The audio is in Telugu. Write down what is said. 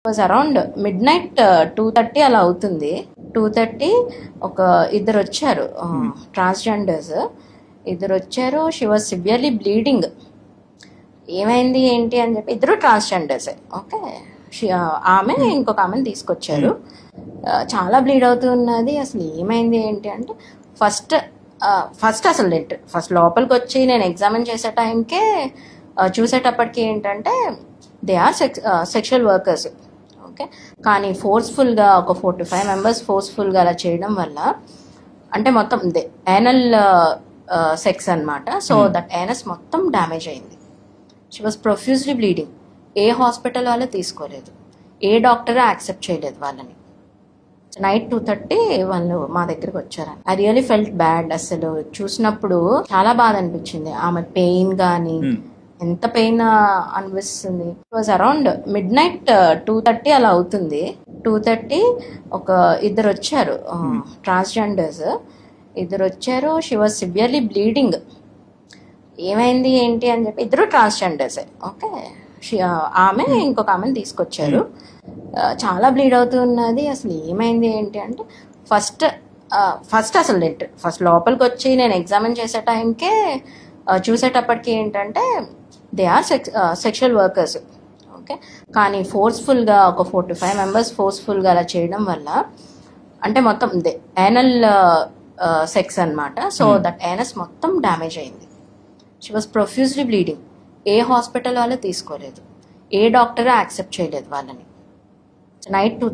వాజ్ అరౌండ్ మిడ్ నైట్ 2:30 అలా అవుతుంది. 2:30 ఒక ఇద్దరు వచ్చారు, ట్రాన్స్జెండర్స్ ఇద్దరు వచ్చారు. She was severely bleeding. ఏమైంది ఏంటి అని చెప్పి, ఇద్దరు ట్రాన్స్జెండర్సే. ఓకే, ఆమె ఇంకొక ఆమెను తీసుకొచ్చారు. చాలా బ్లీడ్ అవుతూ ఉన్నది. అసలు ఏమైంది ఏంటి అంటే, ఫస్ట్ లోపలికి వచ్చి నేను ఎగ్జామిన్ చేసే టైంకే చూసేటప్పటికి ఏంటంటే they are sexual workers. Okay, కానీ ఫోర్స్ఫుల్గా ఒక 4 to 5 మెంబర్స్ ఫోర్స్ఫుల్గా అలా చేయడం వల్ల, అంటే మొత్తం ఏనల్ సెక్స్ అనమాట. సో దట్ ఏనస్ మొత్తం డ్యామేజ్ అయింది. She was profusely bleeding. A hospital వాళ్ళు తీసుకోలేదు, ఏ డాక్టర్ యాక్సెప్ట్ చేయలేదు వాళ్ళని. నైట్ 2:30 వాళ్ళు మా దగ్గరికి వచ్చారు. I really felt bad. అసలు చూసినప్పుడు చాలా బాధ అనిపించింది. ఆమె పెయిన్ కానీ ఎంత పెయిన్ అనిపిస్తుంది. It was around mid night 2:30 అలా అవుతుంది. 2:30 ఒక ఇద్దరు వచ్చారు, ట్రాన్స్జెండర్స్ ఇద్దరు వచ్చారు. She was severely bleeding. ఏమైంది ఏంటి అని చెప్పి, ఇద్దరు ట్రాన్స్జెండర్సే. ఓకే, ఆమె ఇంకొక ఆమెను తీసుకొచ్చారు. చాలా బ్లీడ్ అవుతూ ఉన్నది. అసలు ఏమైంది ఏంటి అంటే, ఫస్ట్ లోపలికి వచ్చి నేను ఎగ్జామిన్ చేసే టైంకే చూసేటప్పటికి ఏంటంటే they are sexual workers. Okay, కానీ ఫోర్స్ఫుల్గా ఒక 4 to 5 మెంబర్స్ ఫోర్స్ఫుల్గా అలా చేయడం వల్ల, అంటే మొత్తం ఏనల్ సెక్స్ అనమాట. సో దట్ ఏనస్ మొత్తం డ్యామేజ్ అయింది. She was profusely bleeding. A hospital వాళ్ళు తీసుకోలేదు, ఏ డాక్టర్ యాక్సెప్ట్ చేయలేదు వాళ్ళని. నైట్ 2:30